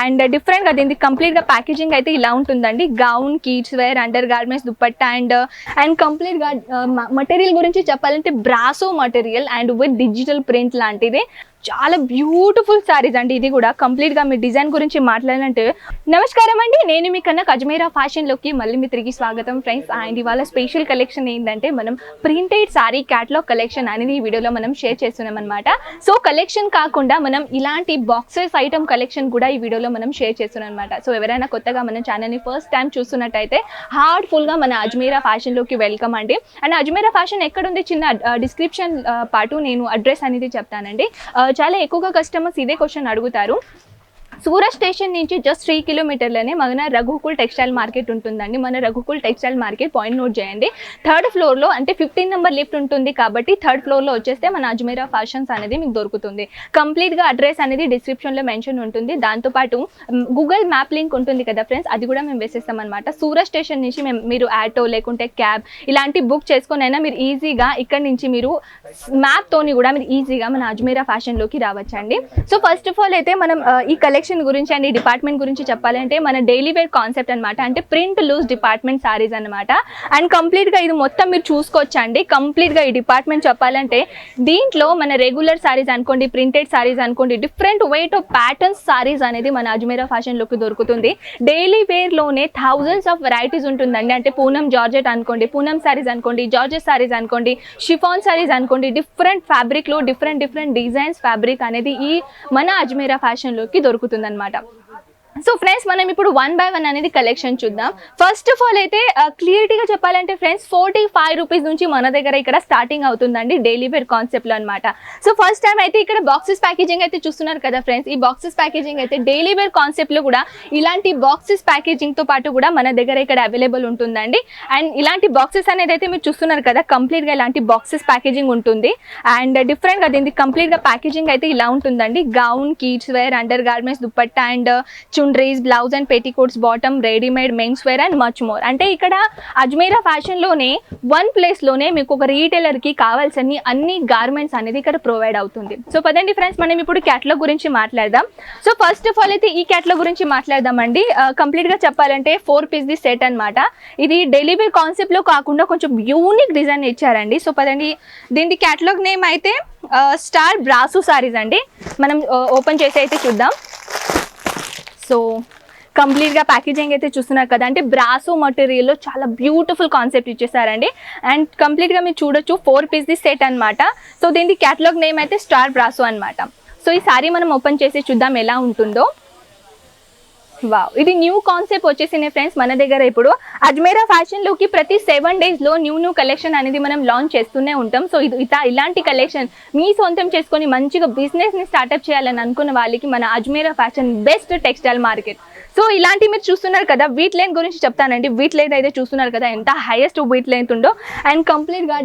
And డిఫరెంట్గా దీనికి కంప్లీట్గా ప్యాకేజింగ్ అయితే ఇలా ఉంటుందండి. Gown, kids wear, under garments, dupatta and కంప్లీట్గా మటీరియల్ గురించి చెప్పాలంటే brasso material and with digital print లాంటిది. చాలా బ్యూటిఫుల్ సారీస్ అండి. ఇది కూడా కంప్లీట్గా మీ డిజైన్ గురించి మాట్లాడాలంటే. నమస్కారం అండి, నేను మీ కన్నా అజ్మీరా ఫ్యాషన్లోకి మళ్ళీ మీ తిరిగి స్వాగతం ఫ్రెండ్స్. అండ్ ఇవాళ స్పెషల్ కలెక్షన్ ఏంటంటే మనం ప్రింటెడ్ సారీ క్యాటలాగ్ కలెక్షన్ అనేది ఈ వీడియోలో మనం షేర్ చేస్తున్నాం అనమాట. సో కలెక్షన్ కాకుండా మనం ఇలాంటి బాక్సెస్ ఐటమ్ కలెక్షన్ కూడా ఈ వీడియోలో మనం షేర్ చేస్తున్నాం అనమాట. సో ఎవరైనా కొత్తగా మన ఛానల్ని ఫస్ట్ టైం చూస్తున్నట్టయితే హార్ట్ఫుల్గా మన అజ్మీరా ఫ్యాషన్లోకి వెల్కమ్ అండి. అండ్ అజ్మీరా ఫ్యాషన్ ఎక్కడుంది చిన్న డిస్క్రిప్షన్ పాటు నేను అడ్రస్ అనేది చెప్తానండి. చాలా ఎక్కువగా కస్టమర్స్ ఇదే క్వశ్చన్ అడుగుతారు. సూరత్ స్టేషన్ నుంచి జస్ట్ 3 కిలోమీటర్లనే మన రఘుకుల్ టెక్స్టైల్ మార్కెట్ ఉంటుందండి. మన Raghukul textile market point note చేయండి. 3rd ఫ్లోర్లో అంటే 15 నెంబర్ లిఫ్ట్ ఉంటుంది కాబట్టి 3rd ఫ్లోర్లో వచ్చేస్తే మన అజ్మీరా ఫ్యాషన్స్ అనేది మీకు దొరుకుతుంది. కంప్లీట్గా అడ్రస్ అనేది డిస్క్రిప్షన్లో మెన్షన్ ఉంటుంది. దాంతోపాటు గూగుల్ మ్యాప్ లింక్ ఉంటుంది కదా ఫ్రెండ్స్, అది కూడా మేము వేసేస్తాం అనమాట. సూరత్ స్టేషన్ నుంచి మీరు ఆటో లేకుంటే క్యాబ్ ఇలాంటి బుక్ చేసుకొని అయినా మీరు ఈజీగా ఇక్కడ నుంచి మీరు మ్యాప్తోని కూడా మీరు ఈజీగా మన అజ్మీరా ఫ్యాషన్లోకి రావచ్చండి. సో ఫస్ట్ ఆఫ్ ఆల్ అయితే మనం ఈ కలెక్షన్ గురించి అండ్ ఈ డిపార్ట్మెంట్ గురించి చెప్పాలంటే మన డైలీ వేర్ కాన్సెప్ట్ అనమాట. అంటే ప్రింట్ లూజ్ డిపార్ట్మెంట్ సారీస్ అనమాట. అండ్ కంప్లీట్గా ఇది మొత్తం మీరు చూసుకోవచ్చండి. కంప్లీట్గా ఈ డిపార్ట్మెంట్ చెప్పాలంటే దీంట్లో మన రెగ్యులర్ సారీస్ అనుకోండి, ప్రింటెడ్ సారీస్ అనుకోండి, different weight of patterns saris అనేది మన అజ్మీరా ఫ్యాషన్లోకి దొరుకుతుంది. డైలీ వేర్లోనే థౌజండ్స్ ఆఫ్ వెరైటీస్ ఉంటుందండి. అంటే పూనం జార్జెట్ అనుకోండి, పూనం సారీస్ అనుకోండి, జార్జెట్ సారీస్ అనుకోండి, షిఫాన్ సారీస్ అనుకోండి, డిఫరెంట్ ఫ్యాబ్రిక్లో డిఫరెంట్ డిజైన్స్ ఫ్యాబ్రిక్ అనేది ఈ మన అజ్మీరా ఫ్యాషన్లోకి దొరుకుతుంది అనమాట. సో ఫ్రెండ్స్ మనం ఇప్పుడు 1 by 1 అనేది కలెక్షన్ చూద్దాం. ఫస్ట్ ఆఫ్ ఆల్ అయితే క్లియర్గా చెప్పాలంటే ఫ్రెండ్స్ 45 రూపీస్ నుంచి మన దగ్గర ఇక్కడ స్టార్టింగ్ అవుతుందండి డైలీ వేర్ కాన్సెప్ట్లో అనమాట. సో ఫస్ట్ టైం అయితే ఇక్కడ బాక్సెస్ ప్యాకేజింగ్ అయితే చూస్తున్నారు కదా ఫ్రెండ్స్. ఈ బాక్సెస్ ప్యాకేజింగ్ అయితే డైలీ వేర్ కాన్సెప్ట్లో కూడా ఇలాంటి బాక్సెస్ ప్యాకేజింగ్తో పాటు కూడా మన దగ్గర ఇక్కడ అవైలబుల్ ఉంటుందండి. అండ్ ఇలాంటి బాక్సెస్ అనేది అయితే మీరు చూస్తున్నారు కదా, కంప్లీట్గా ఇలాంటి బాక్సెస్ ప్యాకేజింగ్ ఉంటుంది. అండ్ డిఫరెంట్గా దీనికి కంప్లీట్గా ప్యాకేజింగ్ అయితే ఇలా ఉంటుందండి. Gown, kids wear, under garments, dupatta and చుండ్రీస్, blouse and petticoats, bottom, readymade, men's wear and much more. అంటే ఇక్కడ అజ్మీరా ఫ్యాషన్లోనే వన్ ప్లేస్లోనే మీకు ఒక రీటైలర్కి కావాల్సిన అన్ని గార్మెంట్స్ అనేది ఇక్కడ ప్రొవైడ్ అవుతుంది. సో పదండి ఫ్రెండ్స్ మనం ఇప్పుడు క్యాటలాగ్ గురించి మాట్లాడదాం. సో ఫస్ట్ ఆఫ్ ఆల్ అయితే ఈ క్యాటలాగ్ గురించి మాట్లాడదామండి. కంప్లీట్గా చెప్పాలంటే 4 పీస్ సెట్ అనమాట. ఇది డైలీ వేర్ కాన్సెప్ట్లో కాకుండా కొంచెం యూనిక్ డిజైన్ ఇచ్చారండి. సో పదండి దీని క్యాటలాగ్ నేమ్ అయితే స్టార్ బ్రాసో సారీస్ అండి. మనం ఓపెన్ చేసి అయితే చూద్దాం. సో కంప్లీట్గా ప్యాకేజింగ్ అయితే చూస్తున్నారు కదా, అంటే బ్రాసో మటీరియల్లో చాలా బ్యూటిఫుల్ కాన్సెప్ట్ ఇచ్చేసారండి. అండ్ కంప్లీట్గా మీరు చూడొచ్చు 4 పీస్ సెట్ అనమాట. సో దీనికి క్యాటలాగ్ నేమ్ అయితే స్టార్ బ్రాసో అనమాట. సో ఈ సారీ మనం ఓపెన్ చేసి చూద్దాం ఎలా ఉంటుందో. వావ్, ఇది న్యూ కాన్సెప్ట్ వచ్చేసింది ఫ్రెండ్స్ మన దగ్గర. ఇప్పుడు అజ్మీరా ఫ్యాషన్లోకి ప్రతి 7 డేస్లో న్యూ కలెక్షన్ అనేది మనం లాంచ్ చేస్తూనే ఉంటాం. సో ఇలాంటి కలెక్షన్ మీ సొంతం చేసుకొని మంచిగా బిజినెస్ని స్టార్ట్అప్ చేయాలని అనుకున్న వాళ్ళకి మన Ajmeera fashion best textile market. So ఇలాంటి మీరు చూస్తున్నారు కదా, వీట్ లెంత్ గురించి చెప్తానండి. వీట్ లెంత్ అయితే చూస్తున్నారు కదా ఎంత హైయెస్ట్ వీట్ లెంత్ ఉందో. అండ్ కంప్లీట్గా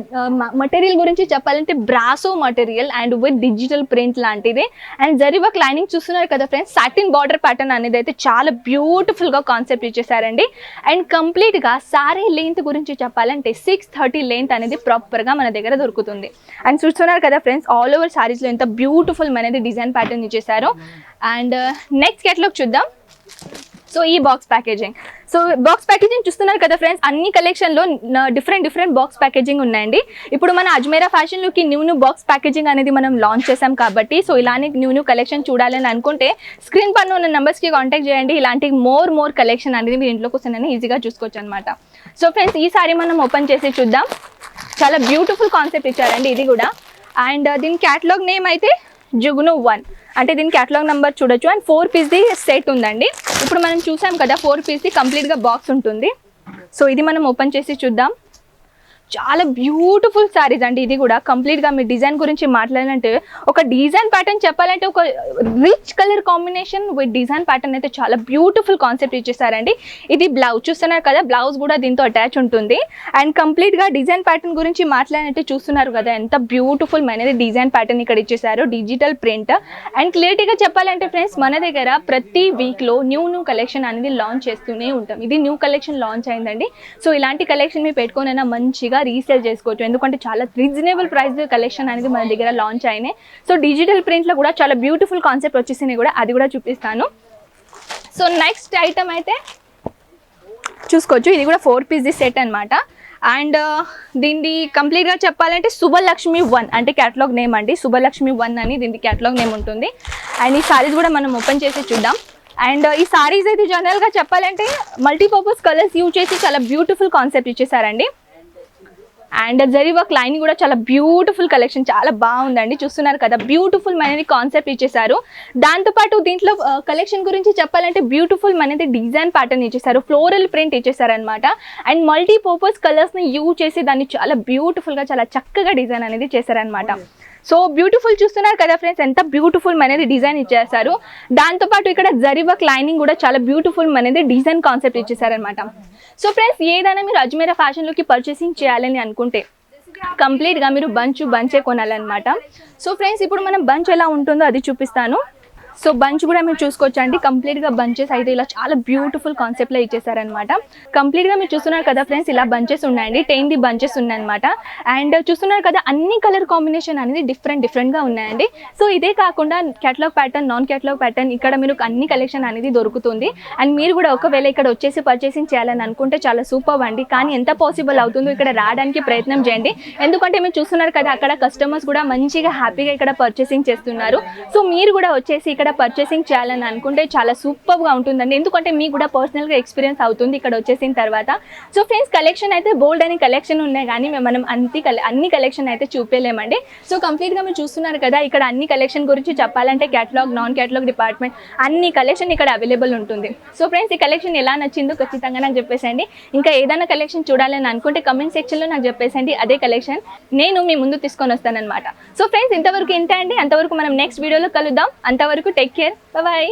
మటీరియల్ గురించి చెప్పాలంటే brasso material and with digital print లాంటిది. అండ్ జరీ వర్క్ లైనింగ్ చూస్తున్నారు కదా ఫ్రెండ్స్. సాటిన్ బార్డర్ ప్యాటర్న్ అనేది అయితే చాలా బ్యూటిఫుల్గా కాన్సెప్ట్ ఇచ్చేసారండి. అండ్ కంప్లీట్గా సారీ లెంత్ గురించి చెప్పాలంటే 630 లెంత్ అనేది ప్రాపర్గా మన దగ్గర దొరుకుతుంది. అండ్ చూస్తున్నారు కదా ఫ్రెండ్స్, ఆల్ ఓవర్ సారీస్లో ఎంత బ్యూటిఫుల్ అనేది డిజైన్ ప్యాటర్న్ ఇచ్చేసారు. అండ్ నెక్స్ట్ క్యాటలాగ్ చూద్దాం. సో ఈ box packaging, so box packaging చూస్తున్నారు కదా ఫ్రెండ్స్. అన్ని కలెక్షన్లో డిఫరెంట్ బాక్స్ ప్యాకేజింగ్ ఉన్నాయండి. ఇప్పుడు మన అజ్మీరా ఫ్యాషన్లోకి న్యూ బాక్స్ ప్యాకేజింగ్ అనేది మనం లాంచ్ చేసాం కాబట్టి సో ఇలానే న్యూ కలెక్షన్ చూడాలని అనుకుంటే స్క్రీన్ పైన ఉన్న నెంబర్స్కి కాంటాక్ట్ చేయండి. ఇలాంటి మోర్ కలెక్షన్ అనేది మీరు ఇంట్లోకి వస్తుందని ఈజీగా చూసుకోవచ్చు అనమాట. సో ఫ్రెండ్స్ ఈ సారీ మనం ఓపెన్ చేసి చూద్దాం. చాలా బ్యూటిఫుల్ కాన్సెప్ట్ ఇచ్చారండి ఇది కూడా. అండ్ దీని క్యాటలాగ్ నేమ్ అయితే జుగ్ను 1, అంటే దీని క్యాటలాగ్ నెంబర్ చూడొచ్చు. అండ్ 4 పీస్ సెట్ ఉందండి. ఇప్పుడు మనం చూసాం కదా 4 పీస్ కంప్లీట్గా బాక్స్ ఉంటుంది. సో ఇది మనం ఓపెన్ చేసి చూద్దాం. చాలా బ్యూటిఫుల్ సారీస్ అండి. ఇది కూడా కంప్లీట్గా మీ డిజైన్ గురించి మాట్లాడాలంటే ఒక డిజైన్ ప్యాటర్న్ చెప్పాలంటే ఒక rich colour combination with design pattern అయితే చాలా బ్యూటిఫుల్ కాన్సెప్ట్ ఇచ్చేసారండి. ఇది బ్లౌజ్ చూస్తున్నారు కదా, బ్లౌజ్ కూడా దీంతో అటాచ్ ఉంటుంది. అండ్ కంప్లీట్గా డిజైన్ ప్యాటర్న్ గురించి మాట్లాడినట్టు చూస్తున్నారు కదా ఎంత బ్యూటిఫుల్ అనేది డిజైన్ ప్యాటర్న్ ఇక్కడ ఇచ్చేసారు, డిజిటల్ ప్రింట్. అండ్ క్లియర్గా చెప్పాలంటే ఫ్రెండ్స్ మన దగ్గర ప్రతి వీక్లో న్యూ కలెక్షన్ అనేది లాంచ్ చేస్తూనే ఉంటాం. ఇది న్యూ కలెక్షన్ లాంచ్ అయిందండి. సో ఇలాంటి కలెక్షన్ మీరు పెట్టుకోనైనా మంచిగా రీసేల్ చేసుకోవచ్చు. ఎందుకంటే చాలా రీజనబుల్ ప్రైస్ కలెక్షన్ అనేది మన దగ్గర లాంచ్ అయినాయి. సో డిజిటల్ ప్రింట్లో కూడా చాలా బ్యూటిఫుల్ కాన్సెప్ట్ వచ్చేసినాయి కూడా, అది కూడా చూపిస్తాను. సో నెక్స్ట్ ఐటమ్ అయితే చూసుకోవచ్చు, ఇది కూడా 4 పీస్ సెట్ అనమాట. అండ్ దీన్ని కంప్లీట్గా చెప్పాలంటే శుభలక్ష్మి 1 అంటే క్యాటలాగ్ నేమ్ అండి. శుభలక్ష్మి 1 అని దీనికి క్యాటలాగ్ నేమ్ ఉంటుంది. అండ్ ఈ సారీస్ కూడా మనం ఓపెన్ చేసి చూద్దాం. అండ్ ఈ సారీస్ అయితే జనరల్గా చెప్పాలంటే మల్టీపర్పస్ కలర్స్ యూజ్ చేసి చాలా బ్యూటిఫుల్ కాన్సెప్ట్ ఇచ్చేసారండి. అండ్ జరీ వర్క్ లైన్ కూడా చాలా బ్యూటిఫుల్ కలెక్షన్, చాలా బాగుందండి. చూస్తున్నారు కదా, బ్యూటిఫుల్ అనేది కాన్సెప్ట్ ఇచ్చేసారు. దాంతోపాటు దీంట్లో కలెక్షన్ గురించి చెప్పాలంటే బ్యూటిఫుల్ అనేది డిజైన్ ప్యాటర్న్ ఇచ్చేసారు, ఫ్లోరల్ ప్రింట్ ఇచ్చేసారు అనమాట. అండ్ మల్టీపర్పస్ కలర్స్ని యూజ్ చేసి దాన్ని చాలా బ్యూటిఫుల్గా చాలా చక్కగా డిజైన్ అనేది చేశారనమాట. సో బ్యూటిఫుల్ చూస్తున్నారు కదా ఫ్రెండ్స్, ఎంత బ్యూటిఫుల్ అనేది డిజైన్ ఇచ్చేసారు. దాంతోపాటు ఇక్కడ జరీ వర్క్ లైనింగ్ కూడా చాలా బ్యూటిఫుల్ అనేది డిజైన్ కాన్సెప్ట్ ఇచ్చేసారనమాట. సో ఫ్రెండ్స్, ఏదైనా మీరు అజ్మీరా ఫ్యాషన్లోకి పర్చేసింగ్ చేయాలని అనుకుంటే కంప్లీట్గా మీరు బంచే కొనాలన్నమాట. సో ఫ్రెండ్స్, ఇప్పుడు మనం బంచ్ ఎలా ఉంటుందో అది చూపిస్తాను. సో బంచ్ కూడా మీరు చూసుకోవచ్చు అండి. కంప్లీట్గా బంచెస్ అయితే ఇలా చాలా బ్యూటిఫుల్ కాన్సెప్ట్లో ఇచ్చేసారనమాట. కంప్లీట్గా మీరు చూస్తున్నారు కదా ఫ్రెండ్స్, ఇలా బంచెస్ ఉన్నాయండి, 10 బంచెస్ ఉన్నాయన్నమాట. అండ్ చూస్తున్నారు కదా, అన్ని కలర్ కాంబినేషన్ అనేది డిఫరెంట్గా ఉన్నాయండి. సో ఇదే కాకుండా catalogue pattern, non catalogue pattern ఇక్కడ మీరు అన్ని కలెక్షన్ అనేది దొరుకుతుంది. అండ్ మీరు కూడా ఒకవేళ ఇక్కడ వచ్చేసి పర్చేసింగ్ చేయాలని అనుకుంటే చాలా సూపర్ అండి. కానీ ఎంత పాసిబుల్ అవుతుందో ఇక్కడ రావడానికి ప్రయత్నం చేయండి. ఎందుకంటే మీరు చూస్తున్నారు కదా, అక్కడ కస్టమర్స్ కూడా మంచిగా హ్యాపీగా ఇక్కడ పర్చేసింగ్ చేస్తున్నారు. సో మీరు కూడా వచ్చేసి ఇక్కడ పర్చేసింగ్ చేయాలని అనుకుంటే చాలా సూపర్గా ఉంటుందండి. ఎందుకంటే మీకు కూడా పర్సనల్గా ఎక్స్పీరియన్స్ అవుతుంది ఇక్కడ వచ్చేసిన తర్వాత. సో ఫ్రెండ్స్, కలెక్షన్ అయితే బోల్డ్ అని కలెక్షన్ ఉన్నాయి, కానీ మనం అన్ని కలెక్షన్ అయితే చూపేలేమండి. సో కంప్లీట్గా మీరు చూస్తున్నారు కదా, ఇక్కడ అన్ని కలెక్షన్ గురించి చెప్పాలంటే క్యాటలాగ్, నాన్ క్యాటలాగ్ డిపార్ట్మెంట్ అన్ని కలెక్షన్ ఇక్కడ అవైలబుల్ ఉంటుంది. సో ఫ్రెండ్స్, ఈ కలెక్షన్ ఎలా నచ్చిందో ఖచ్చితంగా నాకు చెప్పేసండి. ఇంకా ఏదైనా కలెక్షన్ చూడాలని అనుకుంటే కమెంట్ సెక్షన్లో నాకు చెప్పేసండి, అదే కలెక్షన్ నేను మీ ముందు తీసుకొని వస్తానన్నమాట. సో ఫ్రెండ్స్, ఇంతవరకు ఇంతే అండి. అంతవరకు మనం నెక్స్ట్ వీడియోలో కలుద్దాం. అంతవరకు టేక్ కేర్, బాయ్.